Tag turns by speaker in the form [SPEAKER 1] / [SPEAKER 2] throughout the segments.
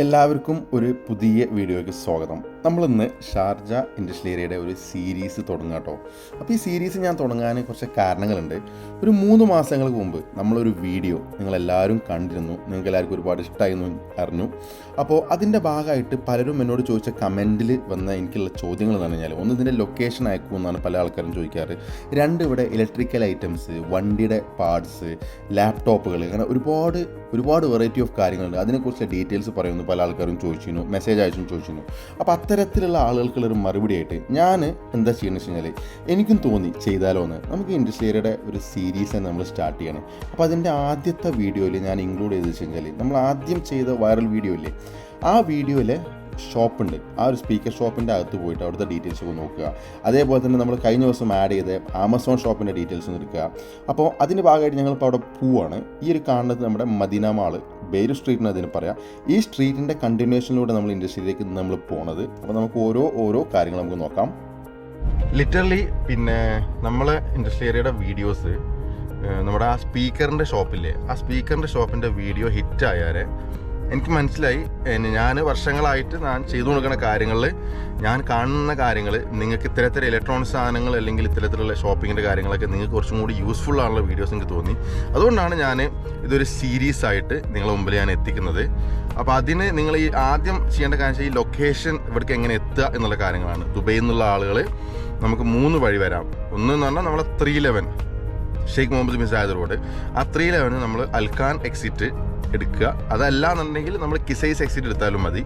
[SPEAKER 1] എല്ലാവർക്കും ഒരു പുതിയ വീഡിയോയ്ക്ക് സ്വാഗതം. നമ്മളിന്ന് ഷാർജ ഇൻഡസ്ട്രിയൽ ഏരിയയുടെ ഒരു സീരീസ് തുടങ്ങാം കേട്ടോ. അപ്പോൾ ഈ സീരീസ് ഞാൻ തുടങ്ങാൻ കുറച്ച് കാരണങ്ങളുണ്ട്. ഒരു 3 മാസങ്ങൾക്ക് മുമ്പ് നമ്മളൊരു വീഡിയോ നിങ്ങളെല്ലാവരും കണ്ടിരുന്നു, നിങ്ങൾക്ക് എല്ലാവർക്കും ഒരുപാട് ഇഷ്ടമായിരുന്നു അറിഞ്ഞു. അപ്പോൾ അതിൻ്റെ ഭാഗമായിട്ട് പലരും എന്നോട് ചോദിച്ച കമൻറ്റിൽ വന്ന എനിക്കുള്ള ചോദ്യങ്ങൾ എന്ന് പറഞ്ഞാൽ, ഒന്ന് ഇതിൻ്റെ ലൊക്കേഷൻ അയക്കുമെന്നാണ് പല ആൾക്കാരും ചോദിക്കാറ്. 2 ഇവിടെ ഇലക്ട്രിക്കൽ ഐറ്റംസ്, വണ്ടിയുടെ പാർട്സ്, ലാപ്ടോപ്പുകൾ, അങ്ങനെ ഒരുപാട് വെറൈറ്റി ഓഫ് കാര്യങ്ങളുണ്ട്. അതിനെക്കുറിച്ച് ഡീറ്റെയിൽസ് പറയുന്നു പല ആൾക്കാരും ചോദിച്ചിരുന്നു, മെസ്സേജ് അയച്ചും ചോദിച്ചിരുന്നു. അപ്പോൾ അത്തരത്തിലുള്ള ആളുകൾക്കുള്ളൊരു മറുപടിയായിട്ട് ഞാൻ എന്താ ചെയ്യുന്നത് വെച്ച് കഴിഞ്ഞാൽ, എനിക്കും തോന്നി ചെയ്താലോ എന്ന്. നമുക്ക് ഇൻഡസ്ട്രിയൽ ഏരിയയുടെ ഒരു സീരീസ് തന്നെ നമ്മൾ സ്റ്റാർട്ട് ചെയ്യണം. അപ്പോൾ അതിൻ്റെ ആദ്യത്തെ വീഡിയോയിൽ ഞാൻ ഇൻക്ലൂഡ് ചെയ്ത് വെച്ച് കഴിഞ്ഞാൽ, നമ്മൾ ആദ്യം ചെയ്ത വൈറൽ വീഡിയോ ഇല്ലേ, ആ വീഡിയോയിലെ ഷോപ്പുണ്ട്, ആ ഒരു സ്പീക്കർ ഷോപ്പിൻ്റെ അകത്ത് പോയിട്ട് അവിടുത്തെ ഡീറ്റെയിൽസ് ഒക്കെ നോക്കുക. അതേപോലെ തന്നെ നമ്മൾ കഴിഞ്ഞ ദിവസം ആഡ് ചെയ്ത് ആമസോൺ ഷോപ്പിൻ്റെ ഡീറ്റെയിൽസ് ഒന്ന് എടുക്കുക. അപ്പോൾ അതിൻ്റെ ഭാഗമായിട്ട് ഞങ്ങളിപ്പോൾ അവിടെ പോവാണ്. ഈ ഒരു കാണുന്നത് നമ്മുടെ മദീന മാള്, ബെയ്റൂട്ട് സ്ട്രീറ്റ് എന്ന് അതിന് പറയാം. ഈ സ്ട്രീറ്റിൻ്റെ കണ്ടിന്യൂഷനിലൂടെ നമ്മൾ ഇൻഡസ്ട്രിയിലേക്ക് നമ്മൾ പോണത്. അപ്പോൾ നമുക്ക് ഓരോ കാര്യങ്ങൾ നമുക്ക് നോക്കാം. ലിറ്ററലി പിന്നെ നമ്മൾ ഇൻഡസ്ട്രിയൽ ഏരിയയുടെ വീഡിയോസ്, നമ്മുടെ ആ സ്പീക്കറിൻ്റെ ഷോപ്പില്ലേ, ആ സ്പീക്കറിൻ്റെ ഷോപ്പിൻ്റെ വീഡിയോ ഹിറ്റായാൽ എനിക്ക് മനസ്സിലായി, ഞാൻ വർഷങ്ങളായിട്ട് ഞാൻ ചെയ്തു കൊടുക്കുന്ന കാര്യങ്ങളിൽ, ഞാൻ കാണുന്ന കാര്യങ്ങൾ നിങ്ങൾക്ക് ഇത്തരത്തിലുള്ള ഇലക്ട്രോണിക് സാധനങ്ങൾ അല്ലെങ്കിൽ ഇത്തരത്തിലുള്ള ഷോപ്പിങ്ങിൻ്റെ കാര്യങ്ങളൊക്കെ നിങ്ങൾക്ക് കുറച്ചും കൂടി യൂസ്ഫുൾ ആണുള്ള വീഡിയോസ് എനിക്ക് തോന്നി. അതുകൊണ്ടാണ് ഞാൻ ഇതൊരു സീരീസ് ആയിട്ട് നിങ്ങളുടെ മുമ്പിൽ ഞാൻ എത്തിക്കുന്നത്. അപ്പോൾ അതിന് നിങ്ങൾ ഈ ആദ്യം ചെയ്യേണ്ട കാര്യം വെച്ചാൽ, ഈ ലൊക്കേഷൻ ഇവിടേക്ക് എങ്ങനെ എത്തുക എന്നുള്ള കാര്യങ്ങളാണ്. ദുബൈയിൽ നിന്നുള്ള ആളുകൾ നമുക്ക് 3 വഴി വരാം. ഒന്നെന്ന് പറഞ്ഞാൽ നമ്മളെ 311 Sheikh Mohammed bin Zayed road, ആ 311 നമ്മൾ അൽഖാൻ എക്സിറ്റ് എടുക്കുക. അതല്ല എന്നുണ്ടെങ്കിൽ നമ്മൾ കിസൈസ് എക്സിറ്റ് എടുത്താലും മതി.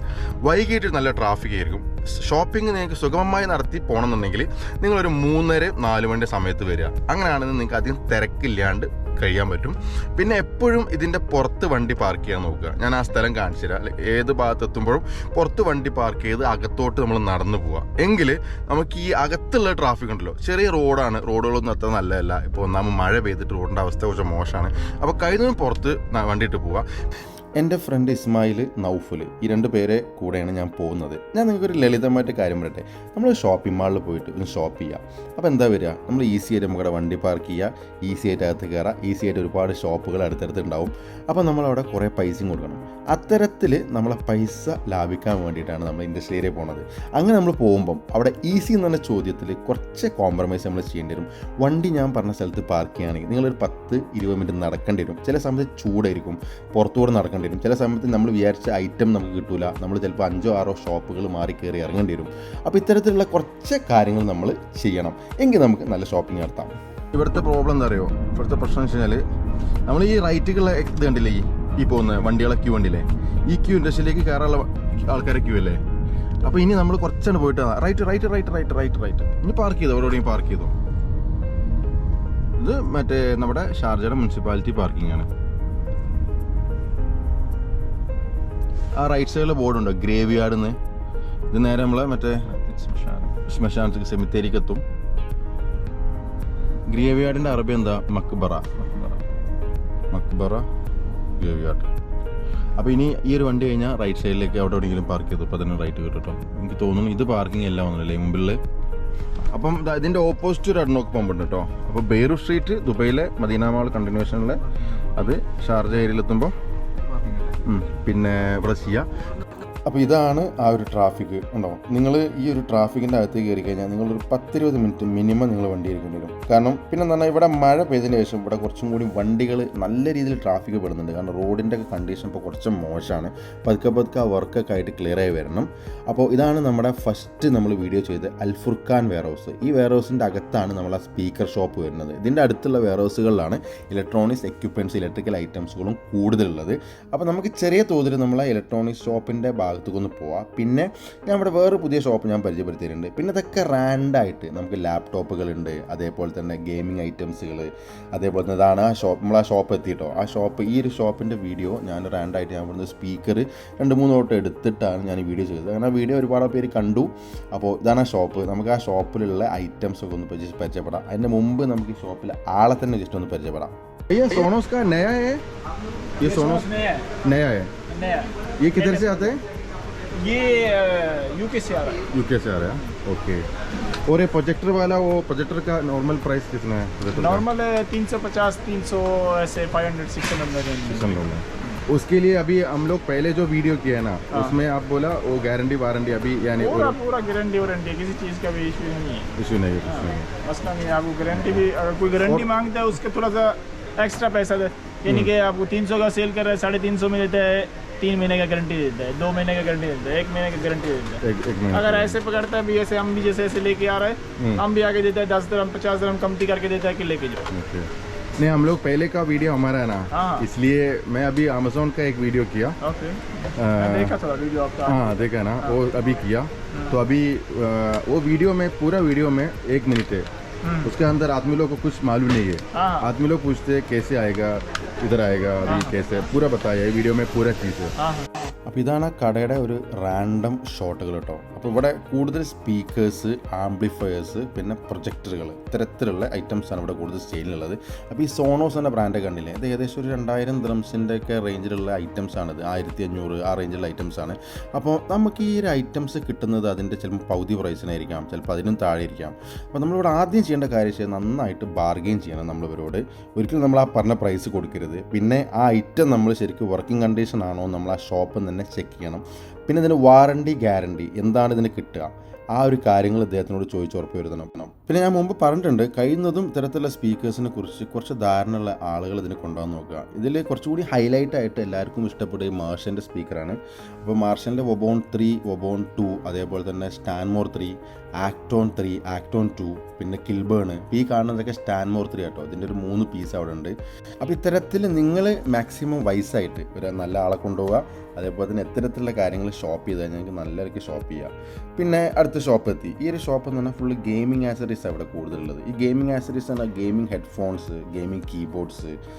[SPEAKER 1] വൈകിട്ട് നല്ല ട്രാഫിക് ആയിരിക്കും. ഷോപ്പിംഗ് നിങ്ങൾക്ക് സുഗമമായി നടത്തി പോകണമെന്നുണ്ടെങ്കിൽ നിങ്ങളൊരു 3:30-4 മണിൻ്റെ സമയത്ത് വരിക. അങ്ങനെയാണെങ്കിൽ നിങ്ങൾക്ക് അധികം തിരക്കില്ലാണ്ട് കഴിയാൻ പറ്റും. പിന്നെ എപ്പോഴും ഇതിൻ്റെ പുറത്ത് വണ്ടി പാർക്ക് ചെയ്യാൻ നോക്കുക. ഞാൻ ആ സ്ഥലം കാണിച്ചു തരാം. ഏത് ഭാഗത്തെത്തുമ്പോഴും പുറത്ത് വണ്ടി പാർക്ക് ചെയ്ത് അകത്തോട്ട് നമ്മൾ നടന്നു പോവുക. എങ്കിൽ നമുക്ക് ഈ അകത്തുള്ള ട്രാഫിക് ഉണ്ടല്ലോ, ചെറിയ റോഡാണ്, റോഡുകളൊന്നും അത്ര നല്ലതല്ല. ഇപ്പോൾ ഒന്നാമത് മഴ പെയ്തിട്ട് റോഡിൻ്റെ അവസ്ഥ കുറച്ച് മോശമാണ്. അപ്പോൾ കഴിയുന്നതും പുറത്ത് വണ്ടി ഇട്ട് പോവുക. എൻ്റെ ഫ്രണ്ട് ഇസ്മായിൽ, നൗഫുൽ, ഈ 2 പേരെ കൂടെയാണ് ഞാൻ പോകുന്നത്. ഞാൻ നിങ്ങൾക്കൊരു ലളിതമായിട്ട് കാര്യം പറയട്ടെ. നമ്മൾ ഷോപ്പിംഗ് മാളിൽ പോയിട്ട് ഒന്ന് ഷോപ്പ് ചെയ്യുക. അപ്പോൾ എന്താ വരിക, നമ്മൾ ഈസി ആയിട്ട് നമ്മുടെ വണ്ടി പാർക്ക് ചെയ്യുക, ഈസി ആയിട്ട് അകത്ത് കയറാം, ഈസി ആയിട്ട് ഒരുപാട് ഷോപ്പുകൾ അടുത്തടുത്തുണ്ടാവും. അപ്പോൾ നമ്മളവിടെ കുറേ പൈസയും കൊടുക്കണം. അത്തരത്തിൽ നമ്മളെ പൈസ ലാഭിക്കാൻ വേണ്ടിയിട്ടാണ് നമ്മൾ ഇൻഡസ്ട്രിയൽ ഏരിയ പോകുന്നത്. അങ്ങനെ നമ്മൾ പോകുമ്പം അവിടെ ഈസി എന്ന് പറഞ്ഞ ചോദ്യത്തിൽ കുറച്ച് കോംപ്രമൈസ് നമ്മൾ ചെയ്യേണ്ടി വരും. വണ്ടി ഞാൻ പറഞ്ഞ സ്ഥലത്ത് പാർക്ക് ചെയ്യുകയാണെങ്കിൽ നിങ്ങളൊരു 10-20 മിനിറ്റ് നടക്കേണ്ടി വരും. ചില സമയത്ത് ചൂടായിരിക്കും, പുറത്തുകൂടെ നടക്കേണ്ടി വരും. ചില സമയത്ത് നമ്മൾ വിചാരിച്ച ഐറ്റം നമുക്ക് കിട്ടില്ല. നമ്മൾ ചിലപ്പോൾ 5-6 ഷോപ്പുകൾ മാറി കയറി ഇറങ്ങേണ്ടി വരും. അപ്പോൾ ഇത്തരത്തിലുള്ള കുറച്ച് കാര്യങ്ങൾ നമ്മൾ ചെയ്യണം, എങ്കിൽ നമുക്ക് നല്ല ഷോപ്പിംഗ് നടത്താം. ഇവിടുത്തെ പ്രോബ്ലം എന്താ അറിയോ, ഇവിടുത്തെ പ്രശ്നം എന്ന് വെച്ച് കഴിഞ്ഞാൽ, നമ്മൾ ഈ റൈറ്റുള്ള ഇത് കണ്ടില്ലേ, ഈ പോകുന്ന വണ്ടികളെ ക്യൂ കണ്ടില്ലേ, ഈ ക്യൂ ഇൻഡസ്ട്രിയിലേക്ക് കയറാനുള്ള ആൾക്കാരെ ക്യൂ അല്ലേ. അപ്പോൾ ഇനി നമ്മൾ കുറച്ചാണ് പോയിട്ട് റൈറ്റ് ഇനി പാർക്ക് ചെയ്തോ, എവിടെയും പാർക്ക് ചെയ്തോ. ഇത് മറ്റേ നമ്മുടെ ഷാർജയുടെ മുനിസിപ്പാലിറ്റി പാർക്കിംഗ് ആണ്. ആ റൈറ്റ് സൈഡിലെ ബോർഡുണ്ടോ, ഗ്രേവ് യാർഡിന്ന്. ഇത് നേരെ നമ്മളെ മറ്റേ ശ്മശാന സെമിത്തേരിക്ക് എത്തും. ഗ്രേവ് യാർഡിൻ്റെ അറബി എന്താ, മക്ബറ ഗ്രേവ് യാർഡ്. അപ്പോൾ ഇനി ഈ ഒരു വണ്ടി കഴിഞ്ഞാൽ റൈറ്റ് സൈഡിലേക്ക് അവിടെ എവിടെയെങ്കിലും പാർക്ക് ചെയ്തു. അപ്പോൾ തന്നെ റൈറ്റ് കിട്ടും. എനിക്ക് തോന്നുന്നു ഇത് പാർക്കിംഗ് എല്ലാം വന്നില്ലേ മുമ്പിൽ. അപ്പം ഇതിൻ്റെ ഓപ്പോസിറ്റ് ഒരു അഡ്നോക്ക് പമ്പുണ്ട് കേട്ടോ. അപ്പോൾ ബെയ്റൂട്ട് സ്ട്രീറ്റ്, ദുബൈയിലെ മദീന മാൾ കണ്ടിന്യൂഷനിലെ, അത് ഷാർജ ഏരിയയിലെത്തുമ്പോൾ പിന്നെ ഇവിടെ ചെയ്യുക. അപ്പോൾ ഇതാണ് ആ ഒരു ട്രാഫിക് ഉണ്ടാവും. നിങ്ങൾ ഈ ഒരു ട്രാഫിക്കിൻ്റെ അകത്ത് കയറി കഴിഞ്ഞാൽ നിങ്ങളൊരു 10-20 മിനിറ്റ് മിനിമം നിങ്ങൾ വണ്ടി ഇരിക്കേണ്ടി വരും. കാരണം പിന്നെ എന്ന് പറഞ്ഞാൽ ഇവിടെ മഴ പെയ്തതിന് ശേഷം ഇവിടെ കുറച്ചും കൂടി വണ്ടികൾ നല്ല രീതിയിൽ ട്രാഫിക് പെടുന്നുണ്ട്. കാരണം റോഡിൻ്റെ ഒക്കെ കണ്ടീഷൻ ഇപ്പോൾ കുറച്ച് മോശമാണ്. പതുക്കെ ആ വർക്കൊക്കെ ആയിട്ട് ക്ലിയർ ആയി വരണം. അപ്പോൾ ഇതാണ് നമ്മുടെ ഫസ്റ്റ് നമ്മൾ വീഡിയോ ചെയ്ത് അൽഫുർഖാൻ വെയർ ഹൗസ്. ഈ വെയർ ഹൗസിൻ്റെ അകത്താണ് നമ്മൾ ആ സ്പീക്കർ ഷോപ്പ് വരുന്നത്. ഇതിൻ്റെ അടുത്തുള്ള വെയർ ഹൗസുകളിലാണ് ഇലക്ട്രോണിക്സ് എക്യുപ്മെൻറ്റ്സ്, ഇലക്ട്രിക്കൽ ഐറ്റംസുകളും കൂടുതലുള്ളത്. അപ്പോൾ നമുക്ക് ചെറിയ തോതിൽ നമ്മളെ ഇലക്ട്രോണിക്സ് ഷോപ്പിൻ്റെ ഭാഗത്തേക്കൊന്ന് പോവാം. പിന്നെ ഞാൻ ഇവിടെ വേറെ പുതിയ ഷോപ്പ് ഞാൻ പരിചയപ്പെടുത്തിയിട്ടുണ്ട്. പിന്നെ ഇതൊക്കെ റാൻഡായിട്ട് നമുക്ക് ലാപ്ടോപ്പുകളുണ്ട്, അതേപോലെ തന്നെ ഗെയിമിംഗ് ഐറ്റംസുകൾ, അതേപോലെ തന്നെ ഇതാണ് ആ ഷോപ്പ്. നമ്മൾ ആ ഷോപ്പ് എത്തിയിട്ടോ. ആ ഷോപ്പ്, ഈ ഒരു ഷോപ്പിൻ്റെ വീഡിയോ ഞാൻ റാൻഡായിട്ട് ഞാൻ ഇവിടുന്ന് സ്പീക്കർ 2-3 തൊട്ട് എടുത്തിട്ടാണ് ഞാൻ ഈ വീഡിയോ ചെയ്തത്. അങ്ങനെ ആ വീഡിയോ ഒരുപാട് പേര് കണ്ടു. അപ്പോൾ ഇതാണ് ആ ഷോപ്പ്. നമുക്ക് ആ ഷോപ്പിലുള്ള ഐറ്റംസ് ഒക്കെ ഒന്ന് പരിചയപ്പെടാം. അതിൻ്റെ മുമ്പ് നമുക്ക് ഈ ഷോപ്പിലെ ആളെ തന്നെ ജസ്റ്റ് ഒന്ന് പരിചയപ്പെടാം. सोनोस का नया है, ये सोनोस नया है। ये किधर से आते हैं?
[SPEAKER 2] ये यूके से आ रहा है।
[SPEAKER 1] यूके से आ रहा है, ओके। और ये प्रोजेक्टर वाला, वो प्रोजेक्टर का नॉर्मल प्राइस कितना है?
[SPEAKER 2] नॉर्मल है 350, 300 ऐसे 500, 600 में।
[SPEAKER 1] उसके लिए अभी हम लोग पहले जो वीडियो किया है ना, उसमें आप बोला वो गारंटी वारंटी अभी यानी
[SPEAKER 2] पूरा गारंटी वारंटी, किसी चीज़ का भी इशू नहीं है।
[SPEAKER 1] इशू नहीं है, कुछ नहीं है।
[SPEAKER 2] मसला नहीं है। आपको गारंटी भी, अगर कोई गारंटी मांगता है उसके थोड़ा सा एक्स्ट्रा पैसा दे, यानी कि आपको 300 का सेल कर रहा है, 350 में देता है, 3 महीने का गारंटी देता है, 2 महीने का गारंटी देता है, 1 महीने का गारंटी देता है।
[SPEAKER 1] एक महीने
[SPEAKER 2] अगर ऐसे पकड़ता है भी, ऐसे हम भी जैसे ऐसे लेके आ रहे हैं, हम भी आगे देता है 10 dirham 50 dirham कमती करके देता है कि लेके जाओ।
[SPEAKER 1] नहीं, हम लोग पहले का वीडियो हमारा है ना,
[SPEAKER 2] हाँ।
[SPEAKER 1] इसलिए मैं अभी अमेज़ोन का एक वीडियो किया।
[SPEAKER 2] ओके, मैं देखा था वीडियो आपका।
[SPEAKER 1] हाँ देखा ना, वो अभी किया। तो अभी वो वीडियो में, पूरा वीडियो में 1 मिनट है, उसके अंदर आदमी लोग को कुछ मालूम नहीं है।
[SPEAKER 2] हाँ।
[SPEAKER 1] आदमी लोग पूछते हैं कैसे आएगा, इधर आएगा, अभी कैसे, पूरा बताया ഈ വീഡിയോ में पूरा चीज़ है। അപ്പോൾ ഇതാണ് ആ കടയുടെ ഒരു റാൻഡം ഷോട്ടുകൾ കേട്ടോ. അപ്പോൾ ഇവിടെ കൂടുതൽ സ്പീക്കേഴ്സ്, ആംപ്ലിഫയേഴ്സ്, പിന്നെ പ്രൊജക്ടറുകൾ, ഇത്തരത്തിലുള്ള ഐറ്റംസാണ് ഇവിടെ കൂടുതൽ സെയിലുള്ളത്. അപ്പോൾ ഈ സോണോസ് എന്ന ബ്രാൻഡ് കണ്ടില്ലേ, ഇത് ഏകദേശം ഒരു 2000 dirhamsൻ്റെ ഒക്കെ റേഞ്ചിലുള്ള ഐറ്റംസാണിത്. 1500 ആ റേഞ്ചിലുള്ള ഐറ്റംസാണ്. അപ്പോൾ നമുക്ക് ഈ ഒരു ഐറ്റംസ് കിട്ടുന്നത് അതിൻ്റെ ചിലപ്പോൾ പകുതി പ്രൈസിനായിരിക്കാം, ചിലപ്പോൾ അതിനും താഴെ ഇരിക്കാം. അപ്പോൾ നമ്മളിവിടെ ആദ്യം ചെയ്യേണ്ട കാര്യം വെച്ചാൽ നന്നായിട്ട് ബാർഗെയിൻ ചെയ്യണം നമ്മളിവരോട്. ഒരിക്കലും നമ്മൾ ആ പറഞ്ഞ പ്രൈസ് കൊടുക്കരുത്. പിന്നെ ആ ഐറ്റം നമ്മൾ ശരിക്കും വർക്കിംഗ് കണ്ടീഷൻ ആണോ നമ്മൾ ആ ഷോപ്പിൽ തന്നെ ചെക്ക് ചെയ്യണം. പിന്നെ ഇതിന് വാറണ്ടി, ഗ്യാരണ്ടി എന്താണ് ഇതിന് കിട്ടുക, ആ ഒരു കാര്യങ്ങൾ ഇദ്ദേഹത്തിനോട് ചോദിച്ച് ഉറപ്പ് വരുത്തണം. പിന്നെ ഞാൻ മുമ്പ് പറഞ്ഞിട്ടുണ്ട്, കഴിയുന്നതും ഇത്തരത്തിലുള്ള സ്പീക്കേഴ്സിനെ കുറിച്ച് കുറച്ച് ധാരണയുള്ള ആളുകൾ ഇതിന് കൊണ്ടുപോകാൻ നോക്കുക. ഇതിൽ കുറച്ചുകൂടി ഹൈലൈറ്റ് ആയിട്ട് എല്ലാവർക്കും ഇഷ്ടപ്പെടുക മാർഷൻ്റെ സ്പീക്കറാണ്. അപ്പോൾ മാർഷൻ്റെ വൊബോൺ 3, വൊബോൺ 2, അതേപോലെ തന്നെ സ്റ്റാൻമോർ 3, ആക്ടോൺ 3, ആക്ടോൺ 2, പിന്നെ കിൽബേൺ. ഈ കാണുന്നതൊക്കെ സ്റ്റാൻമോർ 3 കേട്ടോ. ഇതിൻ്റെ ഒരു 3 പീസ് അവിടെ ഉണ്ട്. അപ്പോൾ ഇത്തരത്തിൽ നിങ്ങൾ മാക്സിമം വയസ്സായിട്ട് ഒരു നല്ല ആളെ കൊണ്ടുപോവുക. അതേപോലെ തന്നെ ഇത്തരത്തിലുള്ള കാര്യങ്ങൾ ഷോപ്പ് ചെയ്താൽ ഞങ്ങൾക്ക് നല്ലവർക്ക് ഷോപ്പ് ചെയ്യാം. പിന്നെ അടുത്ത ഷോപ്പ് എത്തി. ഈ ഒരു ഷോപ്പ് എന്ന് പറഞ്ഞാൽ ഫുള്ള് ഗെയിമിംഗ് ആക്സറീസ് അവിടെ കൂടുതലുള്ളത്. ഈ ഗെയിമിംഗ് ആക്സറീസ് എന്ന് പറഞ്ഞാൽ ഗെയിമിംഗ് ഹെഡ്ഫോൺസ്, ഗെയിമിംഗ് കീബോർഡ്സ്,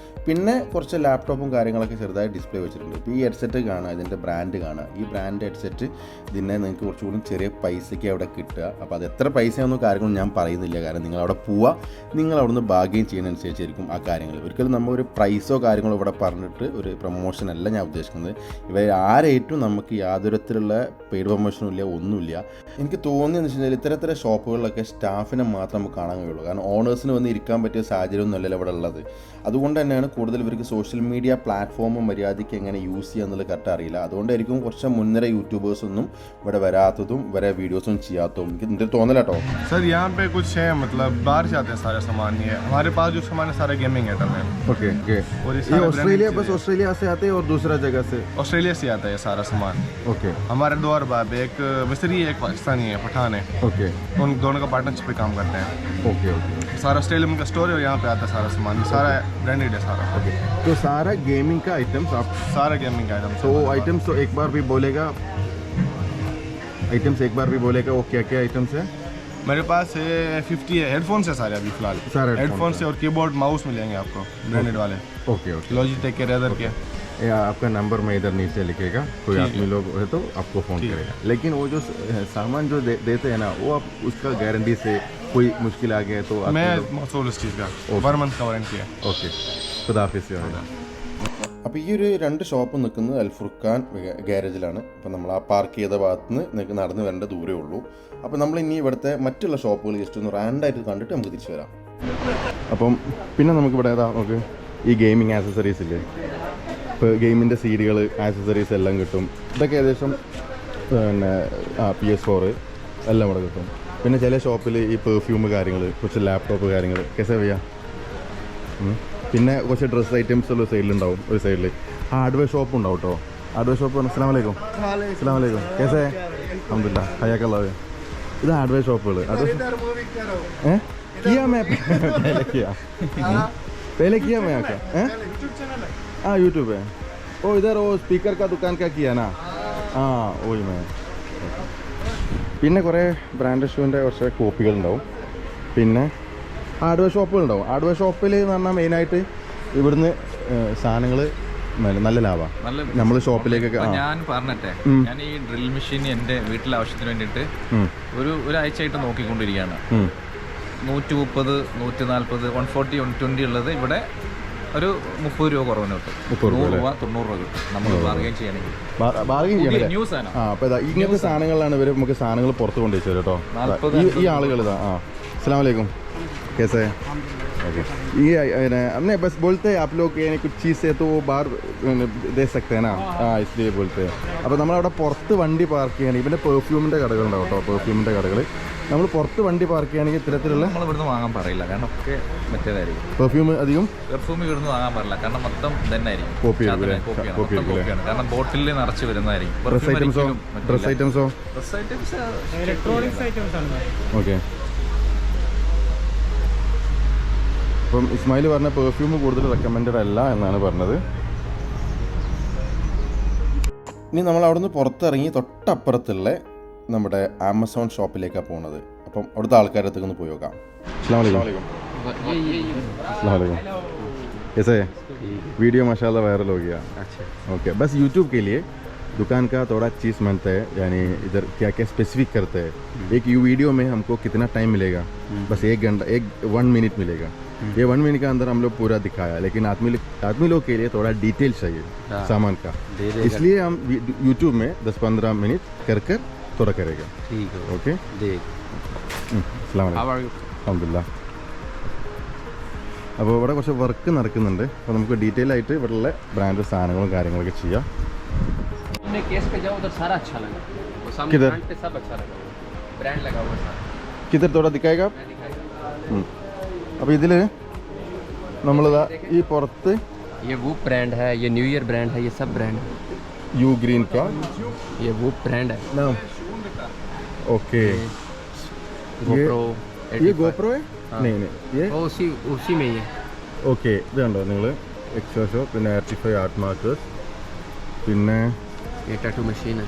[SPEAKER 1] പിന്നെ കുറച്ച് ലാപ്ടോപ്പും കാര്യങ്ങളൊക്കെ ചെറുതായി ഡിസ്പ്ലേ വെച്ചിട്ടുണ്ട്. ഇപ്പോൾ ഈ ഹെഡ്സെറ്റ് കാണുക, ഇതിൻ്റെ ബ്രാൻഡ് കാണുക. ഈ ബ്രാൻഡ് ഹെഡ്സെറ്റ് ഇതിനെ നിങ്ങൾക്ക് കുറച്ചുകൂടി ചെറിയ പൈസയ്ക്ക് അവിടെ കിട്ടുക. അപ്പോൾ അത് എത്ര പൈസയാണെന്നോ കാര്യങ്ങളും ഞാൻ പറയുന്നില്ല, കാരണം നിങ്ങൾ അവിടെ പോവുക, നിങ്ങൾ അവിടുന്ന് ബാർഗെയിൻ ചെയ്യുന്നതനുസരിച്ചായിരിക്കും ആ കാര്യങ്ങൾ. ഒരിക്കലും നമ്മൾ ഒരു പ്രൈസോ കാര്യങ്ങളോ ഇവിടെ പറഞ്ഞിട്ട് ഒരു പ്രൊമോഷൻ അല്ല ഞാൻ ഉദ്ദേശിക്കുന്നത്. ഇവർ ആരായിട്ടും നമുക്ക് യാതൊരുത്തിലുള്ള പെയ്ഡ് പ്രൊമോഷനും ഇല്ല, ഒന്നുമില്ല. എനിക്ക് തോന്നിയെന്ന് വെച്ച് കഴിഞ്ഞാൽ ഇത്തരത്തിലുള്ള ഷോപ്പുകളിലൊക്കെ സ്റ്റാഫിനെ മാത്രം നമുക്ക് കാണാൻ കഴിയുള്ളൂ. കാരണം ഓണേഴ്സിന് വന്ന് ഇരിക്കാൻ പറ്റിയ സാഹചര്യമൊന്നുമല്ലല്ലോ ഇവിടെ ഉള്ളത്. അതുകൊണ്ട് തന്നെയാണ് കൂടുതൽ ഇവർക്ക് സോഷ്യൽ മീഡിയ പ്ലാറ്റ്ഫോം മര്യാദയ്ക്ക് എങ്ങനെ യൂസ് ചെയ്യുക എന്നുള്ളത് കറക്റ്റ് അറിയില്ല. അതുകൊണ്ടായിരിക്കും കുറച്ച് മുൻനിര യൂട്യൂബേഴ്സൊന്നും ഇവിടെ വരാത്തതും വരെ വീഡിയോസും ചെയ്യാത്തതും എനിക്ക് തോന്നല കേട്ടോ.
[SPEAKER 3] सर यहाँ पे कुछ है, मतलब बाहर से आते हैं सारे सामान. ये हमारे पास जो सामान है सारा गेमिंग आइटम है.
[SPEAKER 1] Okay okay.
[SPEAKER 3] और
[SPEAKER 1] ये ऑस्ट्रेलिया, बस ऑस्ट्रेलिया से आते हैं और दूसरा जगह से?
[SPEAKER 3] ऑस्ट्रेलिया से आता है ये सारा सामान.
[SPEAKER 1] ओके.
[SPEAKER 3] हमारे 2 अरबाब है, एक मिस्री है, एक पाकिस्तानी है, पठान है.
[SPEAKER 1] ओके.
[SPEAKER 3] उन दोनों का पार्टनरशिप पे काम करते हैं.
[SPEAKER 1] Okay okay.
[SPEAKER 3] सारा ऑस्ट्रेलिया का स्टोर है और यहाँ पे आता है सारा सामान. ये सारा ब्रांडेड है सारा.
[SPEAKER 1] ओके. तो सारा गेमिंग का आइटम्स आप,
[SPEAKER 3] सारा गेमिंग का आइटम.
[SPEAKER 1] तो आइटम्स तो एक बार भी बोलेगा, आइटम्स एक बार भी बोलेगा वो क्या क्या आइटम्स है?
[SPEAKER 3] मेरे पास है 50 है. हेडफोन्स है सारे अभी फिलहाल.
[SPEAKER 1] सारे
[SPEAKER 3] हेडफोन्स है और कीबोर्ड माउस मिलेंगे आपको ब्रांडेड वाले.
[SPEAKER 1] Okay okay.
[SPEAKER 3] लॉजिटेक के, रेदर के.
[SPEAKER 1] आपका नंबर मैं इधर नीचे लिखेगा, कोई आदमी लोग है तो आपको फ़ोन करेगा. लेकिन वो जो सामान जो देते हैं ना, वो आप उसका गारंटी से कोई मुश्किल आ गया तो
[SPEAKER 3] मैं मसूल इस चीज़ का 1 मंथ का वारंटी है.
[SPEAKER 1] ഓക്കെ. ഖുദാഫിസ്. അപ്പോൾ ഈ ഒരു 2 ഷോപ്പ് നിൽക്കുന്നത് അൽഫുർഖാൻ ഗാരേജിലാണ്. അപ്പോൾ നമ്മൾ ആ പാർക്ക് ചെയ്ത ഭാഗത്ത് നിന്ന് നിങ്ങൾക്ക് നടന്ന് വരേണ്ട ദൂരമേ ഉള്ളൂ. അപ്പോൾ നമ്മൾ ഇനി ഇവിടുത്തെ മറ്റുള്ള ഷോപ്പുകൾ ജസ്റ്റ് ഒന്ന് റാൻഡായിട്ട് കണ്ടിട്ട് നമുക്ക് തിരിച്ചു വരാം. അപ്പം പിന്നെ നമുക്കിവിടെ ഏതാ നമുക്ക് ഈ ഗെയിമിംഗ് ആക്സസറീസ് ഇല്ലേ, ഇപ്പോൾ ഗെയിമിൻ്റെ സീഡികൾ, ആക്സസറീസ് എല്ലാം കിട്ടും. ഇതൊക്കെ ഏകദേശം പിന്നെ PS4 എല്ലാം ഇവിടെ കിട്ടും. പിന്നെ ചില ഷോപ്പിൽ ഈ പെർഫ്യൂം കാര്യങ്ങൾ, കുറച്ച് ലാപ്ടോപ്പ് കാര്യങ്ങൾ കേസേ ചെയ്യാം. പിന്നെ കുറച്ച് ഡ്രസ്സ് ഐറ്റംസ് ഉള്ള സൈഡിലുണ്ടാവും. ഒരു സൈഡിൽ ഹാർഡ്വെയർ ഷോപ്പ് ഉണ്ടാവും കേട്ടോ. Hardware shop. അസ്സലാമു അലൈക്കും. അസ്സലാമു അലൈക്കും. കേസേ? അൽഹംദുലില്ലാ. ഹയ്യാക്കല്ലാ. ഇത് ഹാർഡ്വെയർ ഷോപ്പുകൾ. किया मैं पहले किया मैं आके. हाँ यूट्यूब है. ओ इधर वो स्पीकर का दुकान का किया ना. हाँ वही मैं. പിന്നെ കുറേ ബ്രാൻഡ് ഷൂവിൻ്റെ കുറച്ച് കോപ്പികളുണ്ടാവും. പിന്നെ ഹാർഡ്വെയർ ഷോപ്പുകളുണ്ടാവും. ഹാർഡ്വെയർ ഷോപ്പിൽ എന്ന് പറഞ്ഞാൽ മെയിനായിട്ട് ഇവിടുന്ന് സാധനങ്ങൾ നല്ല ലാഭമാണ്. നമ്മൾ ഷോപ്പിലേക്കൊക്കെ.
[SPEAKER 4] ഞാൻ പറഞ്ഞിട്ടെ, ഞാൻ ഈ ഡ്രിൽ മെഷീൻ എൻ്റെ വീട്ടിലെ ആവശ്യത്തിന് വേണ്ടിയിട്ട് ഒരാഴ്ചയായിട്ട് നോക്കിക്കൊണ്ടിരിക്കുകയാണ്. 130, 140, 140, 120 ഉള്ളത് ഇവിടെ ഒരു 30 രൂപ കുറവിന് കിട്ടും. 100 രൂപ, 90 രൂപ കിട്ടും നമ്മൾ ബാർഗെയിൻ ചെയ്യണമെങ്കിൽ.
[SPEAKER 1] ബാർഗെയിൻ ചെയ്യാൻ
[SPEAKER 4] ന്യൂ സാധനം.
[SPEAKER 1] അപ്പോൾ ഇങ്ങനത്തെ സാധനങ്ങളിലാണ് ഇവർ നമുക്ക് സാധനങ്ങൾ പുറത്ത് കൊണ്ടുവച്ചു കേട്ടോ. ഈ ആളുകൾ ഇതാ. അസ്സലാമു അലൈക്കും. കേസേ? ओके ये हमने बस बोलते हैं आप लोग यानी कुछ चीज़ है तो वो बाहर दे सकते हैं ना हाँ इसलिए बोलते हैं അപ്പോൾ നമ്മളവിടെ പുറത്ത് വണ്ടി പാർക്ക് ചെയ്യുകയാണെങ്കിൽ പിന്നെ പെർഫ്യൂമിൻ്റെ കടകളുണ്ടാവും കേട്ടോ പെർഫ്യൂമിൻ്റെ കടകൾ നമ്മൾ പുറത്ത് വണ്ടി പാർക്ക് ചെയ്യുകയാണെങ്കിൽ ഇത്തരത്തിലുള്ള
[SPEAKER 4] നമ്മൾ ഇവിടുന്ന് വാങ്ങാൻ പറയില്ല കാരണം ഒക്കെ മറ്റേതായിരിക്കും
[SPEAKER 1] പെർഫ്യൂം അധികം
[SPEAKER 4] പെർഫ്യൂം ഇവിടുന്ന് വാങ്ങാൻ പാടില്ല കാരണം മൊത്തം തന്നെ ആയിരിക്കും
[SPEAKER 1] കോപ്പി
[SPEAKER 4] കോപ്പിയാണ് കാരണം ബോട്ടിലിൽ നിറച്ച് വരുന്നതായിരിക്കും
[SPEAKER 1] ഡ്രസ് ഐറ്റംസോ
[SPEAKER 4] ഡ്രസ് ഐറ്റംസ്
[SPEAKER 2] ഇലക്ട്രോണിക്സ് ഐറ്റംസ് ആണ്
[SPEAKER 1] ഓക്കെ അപ്പം ഇസ്മായിൽ പറഞ്ഞ പെർഫ്യൂം കൂടുതൽ റെക്കമെൻഡഡ് അല്ല എന്നാണ് പറഞ്ഞത് ഇനി നമ്മൾ അവിടുന്ന് പുറത്തിറങ്ങി തൊട്ടപ്പുറത്തുള്ള നമ്മുടെ ആമസോൺ ഷോപ്പിലേക്കാണ് പോകുന്നത് അപ്പം അവിടുത്തെ ആൾക്കാരുടെ അടുത്ത് ഒന്ന് പോയി നോക്കാം अस्सलाम वालेकुम कैसे वीडियो माशाल्लाह वायरल हो गया ओके बस यूट्यूब के लिए दुकान का थोड़ा चीज़ मानते हैं यानी इधर क्या क्या स्पेसिफिक करते हैं एक वीडियो में हमको कितना टाइम मिलेगा बस 1 घंटा 1 मिनट मिलेगा ये 1 मिनट के अंदर हम लोग पूरा दिखाया लेकिन आदमी लोग के लिए थोड़ा डिटेल चाहिए सामान का इसलिए हम यूट्यूब में 10-15 मिनट कर थोड़ा करेगा
[SPEAKER 5] ठीक है
[SPEAKER 1] ओके अस्सलाम वालेकुम അൽഹംദുലില്ലാ അപ്പോൾ ഇവിടെ കുറച്ച് വർക്ക് നടക്കുന്നുണ്ട് അപ്പോൾ നമുക്ക് ഡീറ്റെയിൽ ആയിട്ട് ഇവിടെയുള്ള ബ്രാൻഡ് സാധനങ്ങളും കാര്യങ്ങളൊക്കെ ചെയ്യാം
[SPEAKER 5] केस पे जाओ उधर सारा अच्छा लगा वो सामने
[SPEAKER 1] किधर?
[SPEAKER 5] फ्रंट पे सब अच्छा लगा ब्रांड लगा हुआ सारा
[SPEAKER 1] കിതർ തോടെ ദിക്കായേക്കാം
[SPEAKER 5] मैं दिखाएगा
[SPEAKER 1] അപ്പോൾ ഇതിൽ നമ്മളിതാ ഈ പുറത്ത്
[SPEAKER 5] ये वो ब्रांड है ये न्यू ईयर ब्रांड है ये सब ब्रांड है
[SPEAKER 1] യു ഗ്രീൻ കാ
[SPEAKER 5] ये वो ब्रांड है
[SPEAKER 1] ओके
[SPEAKER 5] GoPro
[SPEAKER 1] ये GoPro है नहीं ये
[SPEAKER 5] वो उसी में ही है
[SPEAKER 1] ഓക്കെ ഇത് കണ്ടോ നിങ്ങൾ എക്സ്ട്രാ ഷോ പിന്നെ ആർട്ടിഫൈ ആർട്ട് മാർക്കേഴ്സ് പിന്നെ
[SPEAKER 5] ये टैटू मशीन है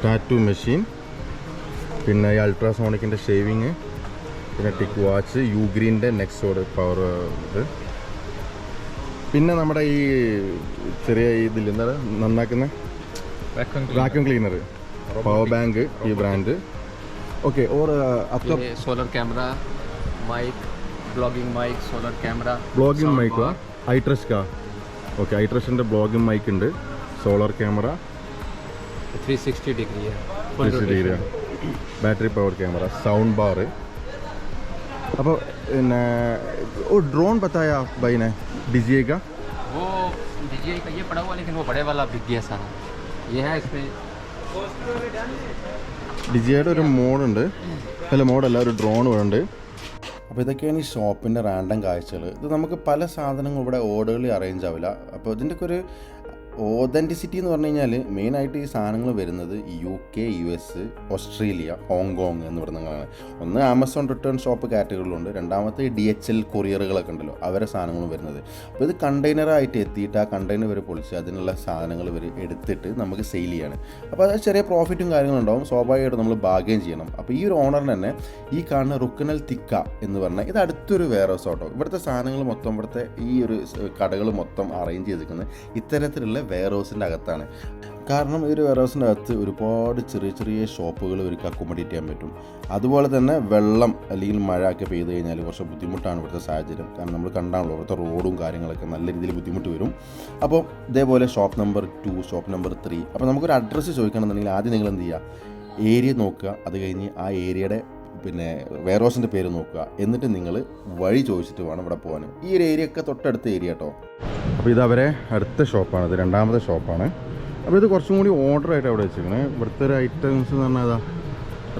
[SPEAKER 1] ടാറ്റു മെഷീൻ പിന്നെ ഈ അൾട്രാസോണിക്കിൻ്റെ ഷേവിങ് പിന്നെ ടിക്ക് വാച്ച് യു ഗ്രീൻ്റെ നെക്സോഡ് പവർ ഇത് പിന്നെ നമ്മുടെ ഈ ചെറിയ ഇതിൽ എന്താണ് നന്നാക്കുന്ന വാക്യൂം ക്ലീനർ പവർ ബാങ്ക് ഈ ബ്രാൻഡ് ഓക്കെ ഓർ आपका
[SPEAKER 5] ये solar camera mic blogging mic solar camera
[SPEAKER 1] blogging mic ഐട്രസ് കാ ഓക്കെ ഐട്രസിൻ്റെ ബ്ലോഗിംഗ് മൈക്ക് ഉണ്ട് സോളാർ ക്യാമറ
[SPEAKER 5] 360 डिग्री है
[SPEAKER 1] battery power camera sound bar അപ്പോൾ പിന്നെ ഓ ഡ്രോൺ बताया भाई ने DJI का
[SPEAKER 5] वो DJI का ये पड़ा हुआ लेकिन वो बड़े वाला बिक गया सारा ये है इसमें
[SPEAKER 1] ഡിജിയുടെ ഒരു മോഡുണ്ട് അല്ല മോഡല്ല ഒരു ഡ്രോൺ ഉണ്ട് അപ്പോൾ ഇതൊക്കെയാണ് ഈ ഷോപ്പിൻ്റെ റാൻഡം കാഴ്ചകൾ ഇത് നമുക്ക് പല സാധനങ്ങളും ഇവിടെ ഓർഡറുകളിൽ അറേഞ്ച് ആവില്ല അപ്പോൾ ഇതിൻ്റെയൊക്കെ ഒരു ഓതൻറ്റിസിറ്റി എന്ന് പറഞ്ഞു കഴിഞ്ഞാൽ മെയിനായിട്ട് ഈ സാധനങ്ങൾ വരുന്നത് UK US ഓസ്ട്രേലിയ ഹോങ്കോങ് എന്ന് പറയുന്നതാണ് ഒന്ന് ആമസോൺ റിട്ടേൺ ഷോപ്പ് കാറ്റഗറിയിലുണ്ട് രണ്ടാമത്തെ DHL കൊറിയറുകളൊക്കെ ഉണ്ടല്ലോ അവരെ സാധനങ്ങളും വരുന്നത് അപ്പോൾ ഇത് കണ്ടെയ്നറായിട്ട് എത്തിയിട്ട് ആ കണ്ടെയ്നർ വരെ പൊളിച്ച് അതിനുള്ള സാധനങ്ങൾ ഇവർ എടുത്തിട്ട് നമുക്ക് സെയിൽ ചെയ്യാണ് അപ്പോൾ അത് ചെറിയ പ്രോഫിറ്റും കാര്യങ്ങളും ഉണ്ടാവും സ്വാഭാവികമായിട്ടും നമ്മൾ ബാർഗെയിൻ ചെയ്യണം അപ്പോൾ ഈ ഒരു ഓണറിന് തന്നെ ഈ കാണുന്ന റുക്കനൽ തിക്ക എന്ന് പറഞ്ഞാൽ ഇത് അടുത്തൊരു വെയർ ഹൗസ് ആട്ടോ ഇവിടുത്തെ സാധനങ്ങൾ മൊത്തം ഇവിടുത്തെ ഈ ഒരു കടകൾ മൊത്തം അറേഞ്ച് ചെയ്തിരിക്കുന്നത് ഇത്തരത്തിലുള്ള വെയർ ഹൗസിൻ്റെ അകത്താണ് കാരണം ഈ ഒരു വെയർ ഹൗസിൻ്റെ അകത്ത് ഒരുപാട് ചെറിയ ചെറിയ ഷോപ്പുകൾ ഇവർക്ക് അക്കോമഡേറ്റ് ചെയ്യാൻ പറ്റും അതുപോലെ തന്നെ വെള്ളം അല്ലെങ്കിൽ മഴ ഒക്കെ പെയ്ത് കഴിഞ്ഞാൽ കുറച്ച് ബുദ്ധിമുട്ടാണ് ഇവിടുത്തെ സാഹചര്യം കാരണം നമ്മൾ കണ്ടാണല്ലോ ഇവിടുത്തെ റോഡും കാര്യങ്ങളൊക്കെ നല്ല രീതിയിൽ ബുദ്ധിമുട്ട് വരും അപ്പോൾ ഇതേപോലെ ഷോപ്പ് നമ്പർ 2 ഷോപ്പ് നമ്പർ 3 അപ്പോൾ നമുക്കൊരു അഡ്രസ്സ് ചോദിക്കണമെന്നുണ്ടെങ്കിൽ ആദ്യം നിങ്ങൾ എന്ത് ചെയ്യുക ഏരിയ നോക്കുക അത് കഴിഞ്ഞ് ആ ഏരിയയുടെ പിന്നെ വെയർ ഹൗസിൻ്റെ പേര് നോക്കുക എന്നിട്ട് നിങ്ങൾ വഴി ചോദിച്ചിട്ട് വേണം ഇവിടെ പോകാൻ ഈ ഒരു ഏരിയ ഒക്കെ തൊട്ടടുത്ത ഏരിയ കേട്ടോ അപ്പോൾ ഇത് അവരെ അടുത്ത ഷോപ്പാണ് ഇത് രണ്ടാമത്തെ ഷോപ്പാണ് അപ്പോൾ ഇത് കുറച്ചും കൂടി ഓർഡർ ആയിട്ട് അവിടെ വെച്ചിരിക്കുന്നത് ഇവിടുത്തെ ഒരു ഐറ്റംസ് എന്ന് പറഞ്ഞാൽ അതാ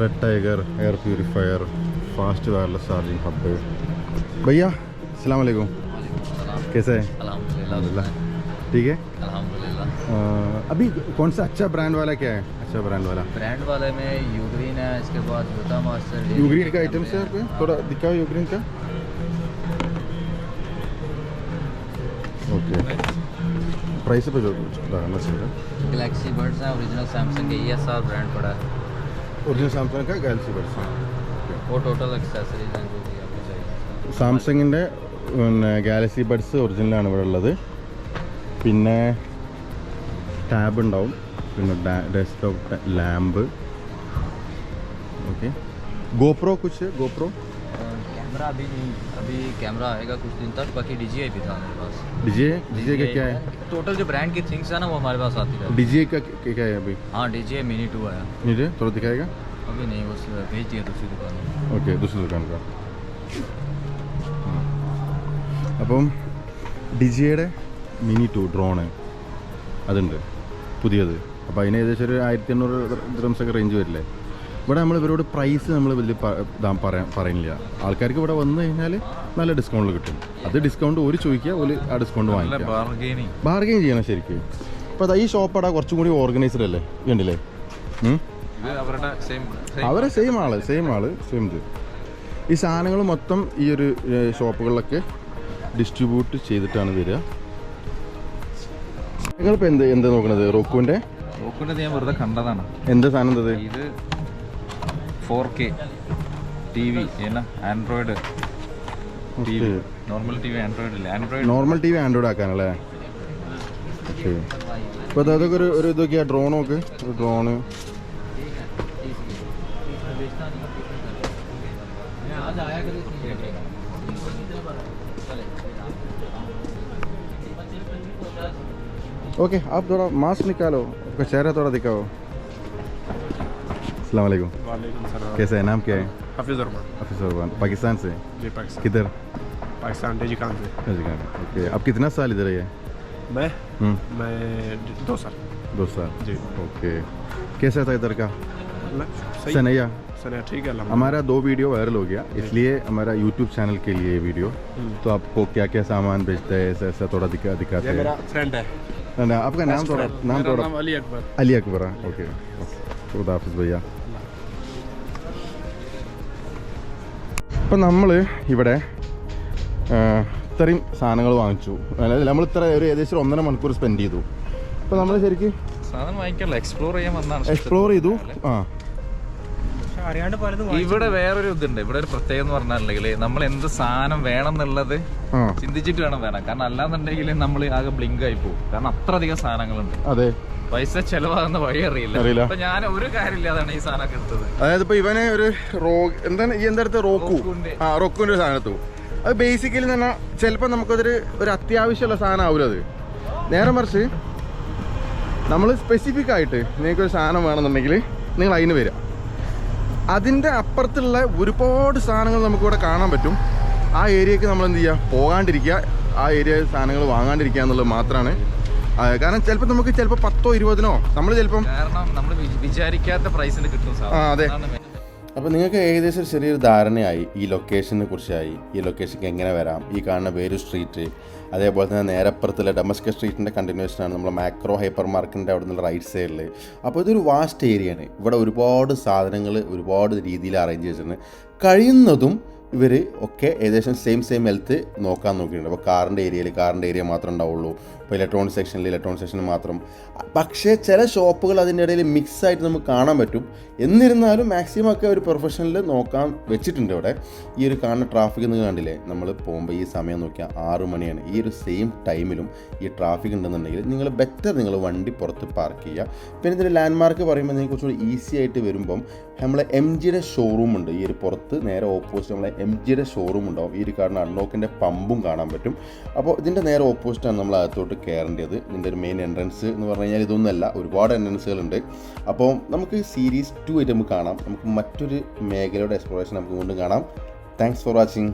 [SPEAKER 1] red tiger air purifier fast wireless charging hub भैया अस्सलाम वालेकुम कैसे है
[SPEAKER 5] अल्हम्दुलिल्लाह
[SPEAKER 1] ठीक है
[SPEAKER 5] अल्हम्दुलिल्लाह
[SPEAKER 1] अभी कौन सा अच्छा ब्रांड वाला क्या है अच्छा ब्रांड वाला
[SPEAKER 5] ब्रांड वाले में यूग्रीन है इसके बाद जूता मास्टर
[SPEAKER 1] यूग्रीन का आइटम्स है पे थोड़ा दिखाओ यूग्रीन का ओके प्राइस पे जो लगाना चाहिए
[SPEAKER 5] गैलेक्सी बड्स हैं ओरिजिनल सैमसंग के ESR ब्रांड पड़ा है
[SPEAKER 1] ओरिजिनल सैमसंग का गैलेक्सी बड्स
[SPEAKER 5] वो टोटल एक्सेसरीज हैं जो भी आपको चाहिए
[SPEAKER 1] സാംസങ്ങിൻ്റെ പിന്നെ ഗാലക്സി ബഡ്സ് ഒറിജിനലാണ് ഇവിടെ ഉള്ളത് പിന്നെ ടാബ് ഉണ്ടാവും പിന്നെ ഡെസ്ക്ടോപ്പ് ലാമ്പ് ഓക്കെ ഗോപ്രോ കുछ ഗോപ്രോ
[SPEAKER 5] कैमरा अभी कैमरा आएगा कुछ दिन तक बाकी DJI भी था हमारे पास
[SPEAKER 1] DJI का क्या है
[SPEAKER 5] टोटल जो ब्रांड की थिंग्स है ना वो हमारे पास आती है
[SPEAKER 1] DJI का क्या है अभी
[SPEAKER 5] हाँ DJI Mini 2 आया
[SPEAKER 1] नीचे थोड़ा दिखाएगा
[SPEAKER 5] अभी नहीं वो भेज दिया दूसरी दुकान में
[SPEAKER 1] ओके दूसरी दुकान का അപ്പം ഡിജിയുടെ മിനി 2 ഡ്രോണ് അതുണ്ട് പുതിയത്. അപ്പോൾ അതിന് ഏകദേശം ഒരു 1800 ദിർഹംസൊക്കെ റേഞ്ച് വരില്ലേ. ഇവിടെ നമ്മൾ ഇവരോട് പ്രൈസ് നമ്മൾ വലിയ പറയുന്നില്ല. ആൾക്കാർക്ക് ഇവിടെ വന്നു കഴിഞ്ഞാൽ നല്ല ഡിസ്കൗണ്ടിൽ കിട്ടും. അത് ഡിസ്കൗണ്ട് ഒരു ചോദിക്കുക, ഒരു ആ ഡിസ്കൗണ്ട് വാങ്ങിക്കുക, ബാർഗെയിൻ ചെയ്യണം ശരിക്കും. അപ്പോൾ ഈ ഷോപ്പടാ കുറച്ചും കൂടി ഓർഗനൈസ്ഡ് അല്ലേ, കണ്ടില്ലേ? അവരെ സെയിം ആള് സെയിം ഇത്. ഈ സാധനങ്ങൾ മൊത്തം ഈ ഒരു ഷോപ്പുകളിലൊക്കെ ഡിസ്ട്രിബ്യൂട്ട് ചെയ്തിട്ടാണ് വരിക. നിങ്ങളിപ്പോൾ എന്താ നോക്കണത്? റോക്കുവിൻ്റെ
[SPEAKER 4] ഞാൻ വെറുതെ കണ്ടതാണ്.
[SPEAKER 1] എന്താ സാധനം എന്തത്?
[SPEAKER 4] ഇത് 4K TV Android TV. Normal TV Android ഇല്ല,
[SPEAKER 1] നോർമൽ TV ആൻഡ്രോയിഡ് ആക്കാനല്ലേ? ഓക്കെ. അപ്പോൾ അതൊക്കെ ഒരു ഇതൊക്കെയാ ഡ്രോണൊക്കെ, ഒരു ഡ്രോണ്. ओके आप थोड़ा मास्क निकालो, आपका चेहरा थोड़ा दिखाओ। अस्सलाम वालेकुम।
[SPEAKER 3] वालेकुम सलाम।
[SPEAKER 1] कैसा है, नाम क्या है?
[SPEAKER 3] हाफिज़ अरमान।
[SPEAKER 1] हाफिज़ अरमान। पाकिस्तान से?
[SPEAKER 3] जी पाकिस्तान।
[SPEAKER 1] किधर?
[SPEAKER 3] पाकिस्तान डेजिकान से।
[SPEAKER 1] डेजिकान। ओके। आप कितना साल इधर है?
[SPEAKER 3] मैं 2 साल।
[SPEAKER 1] 2 साल
[SPEAKER 3] जी।
[SPEAKER 1] ओके। कैसा था इधर का?
[SPEAKER 3] सही।
[SPEAKER 1] सनैया
[SPEAKER 3] ठीक है।
[SPEAKER 1] हमारा 2 वीडियो वायरल हो गया, इसलिए हमारा यूट्यूब चैनल के लिए ये वीडियो। तो आपको क्या क्या सामान बेचता है ऐसा थोड़ा दिखाते हैं।
[SPEAKER 3] मेरा फ्रेंड है।
[SPEAKER 1] आपका नाम थोड़ा
[SPEAKER 3] नाम अली अकबर।
[SPEAKER 1] अली अकबर। ओके खुदा हाफिज़ भैया. ഇപ്പം നമ്മൾ ഇവിടെ ഇത്രയും സാധനങ്ങൾ വാങ്ങിച്ചു. അതായത് നമ്മൾ ഇത്ര ഒരു ഏകദേശം 1.5 മണിക്കൂർ സ്പെൻഡ് ചെയ്തു. അപ്പോൾ നമ്മൾ ശരിക്കും
[SPEAKER 4] സാധനം വാങ്ങിക്കല്ല, എക്സ്പ്ലോർ ചെയ്യാൻ വന്നാണ്.
[SPEAKER 1] എക്സ്പ്ലോർ ചെയ്തു.
[SPEAKER 4] ഇവിടെ വേറൊരു ഇതുണ്ട്. ഇവിടെ ഒരു പ്രത്യേകത എന്ന് പറഞ്ഞിട്ടുണ്ടെങ്കിൽ നമ്മൾ എന്ത് സാധനം വേണം എന്നുള്ളത് ചിന്തിച്ചിട്ട് വേണം. കാരണം അല്ലാന്നുണ്ടെങ്കിൽ നമ്മൾ ആകെ ബ്ലിങ്ക് ആയി പോകും. കാരണം അത്രയധികം സാധനങ്ങളുണ്ട്.
[SPEAKER 1] അതെ,
[SPEAKER 4] പൈസ ചെലവാകുന്ന വഴി അറിയില്ല. അപ്പൊ ഞാൻ ഒരു കാര്യമില്ലാതാണ് ഈ സാധനം എടുത്തത്.
[SPEAKER 1] അതായത് ഇപ്പൊ ഇവനെ ഒരു എന്താണ് ഈ എന്താ റോക്കുവിന്റെ ഒരു സാധനം എടുത്തു. അത് ബേസിക്കലി എന്ന് പറഞ്ഞാൽ ചിലപ്പോൾ നമുക്കതൊരു അത്യാവശ്യമുള്ള സാധനം ആവില്ല. അത് നേരെ മറിച്ച് നമ്മൾ സ്പെസിഫിക് ആയിട്ട് നിങ്ങൾക്കൊരു സാധനം വേണമെന്നുണ്ടെങ്കിൽ നിങ്ങൾ അതിന് വരിക. അതിൻ്റെ അപ്പുറത്തുള്ള ഒരുപാട് സാധനങ്ങൾ നമുക്കിവിടെ കാണാൻ പറ്റും. ആ ഏരിയക്ക് നമ്മൾ എന്ത് ചെയ്യുക, പോകാണ്ടിരിക്കുക, ആ ഏരിയ സാധനങ്ങൾ വാങ്ങാണ്ടിരിക്കുക എന്നുള്ളത് മാത്രമാണ്. കാരണം ചിലപ്പോൾ നമുക്ക് 10-20 നമ്മൾ ചിലപ്പം
[SPEAKER 4] വിചാരിക്കാത്ത പ്രൈസിന് കിട്ടും.
[SPEAKER 1] അതെ.
[SPEAKER 6] അപ്പോൾ നിങ്ങൾക്ക് ഏകദേശം ഒരു ചെറിയൊരു ധാരണയായി ഈ ലൊക്കേഷനെ കുറിച്ചായി. ഈ ലൊക്കേഷനിലേക്ക് എങ്ങനെ വരാം, ഈ കാണുന്ന വേരു സ്ട്രീറ്റ്, അതേപോലെ തന്നെ നേരപ്പുറത്തുള്ള ഡമസ്കസ് സ്ട്രീറ്റിൻ്റെ കണ്ടിന്യൂഷനാണ് നമ്മളെ മാക്രോ ഹൈപ്പർ മാർക്കറ്റിൻ്റെ അവിടെ നിന്നുള്ള റൈറ്റ് സൈഡിൽ. അപ്പോൾ ഇതൊരു വാസ്റ്റ് ഏരിയയാണ്. ഇവിടെ ഒരുപാട് സാധനങ്ങൾ ഒരുപാട് രീതിയിൽ അറേഞ്ച് ചെയ്തിട്ടുണ്ട്. കഴിയുന്നതും ഇവർ ഒക്കെ ഏകദേശം സെയിം ഹെൽത്ത് നോക്കാൻ നോക്കിയിട്ടുണ്ട്. അപ്പോൾ കാറിൻ്റെ ഏരിയ മാത്രമേ ഉണ്ടാവുള്ളൂ. ഇപ്പോൾ ഇലക്ട്രോണിക് സെക്ഷനിൽ മാത്രം. പക്ഷേ ചില ഷോപ്പുകൾ അതിൻ്റെ ഇടയിൽ മിക്സായിട്ട് നമുക്ക് കാണാൻ പറ്റും. എന്നിരുന്നാലും മാക്സിമം ഒക്കെ ഒരു പ്രൊഫഷണൽ നോക്കാൻ വെച്ചിട്ടുണ്ട് ഇവിടെ. ഈ ഒരു കാണുന്ന ട്രാഫിക് എന്ന് കണ്ടില്ലേ, നമ്മൾ പോകുമ്പോൾ ഈ സമയം നോക്കിയാൽ 6 മണിയാണ്. ഈ ഒരു സെയിം ടൈമിലും ഈ ട്രാഫിക് ഉണ്ടെന്നുണ്ടെങ്കിൽ നിങ്ങൾ വണ്ടി പുറത്ത് പാർക്ക് ചെയ്യുക. പിന്നെ ഇതിൻ്റെ ലാൻഡ്മാർക്ക് പറയുമ്പോൾ നിങ്ങൾക്ക് കുറച്ചുകൂടി ഈസി ആയിട്ട് വരുമ്പം നമ്മളെ MGയുടെ ഷോറൂം ഉണ്ട്. ഈ ഒരു പുറത്ത് നേരെ ഓപ്പോസിറ്റ് നമ്മളെ MGയുടെ ഷോറൂം ഉണ്ടാവും. ഈ ഒരു കാണുന്ന അൺലോക്കിൻ്റെ പമ്പും കാണാൻ പറ്റും. അപ്പോൾ ഇതിൻ്റെ നേരെ ഓപ്പോസിറ്റാണ് നമ്മൾ അകത്തോട്ട് കയറേണ്ടത്. ഇതിൻ്റെ ഒരു മെയിൻ എൻട്രൻസ് എന്ന് പറഞ്ഞു കഴിഞ്ഞാൽ ഇതൊന്നുമല്ല, ഒരുപാട് എൻട്രൻസുകളുണ്ട്. അപ്പോൾ നമുക്ക് സീരീസ് 2 ആയിട്ട് നമുക്ക് കാണാം. നമുക്ക് മറ്റൊരു മേഖലയുടെ എക്സ്പ്ലോറേഷൻ നമുക്ക് വീണ്ടും കാണാം. Thanks for watching.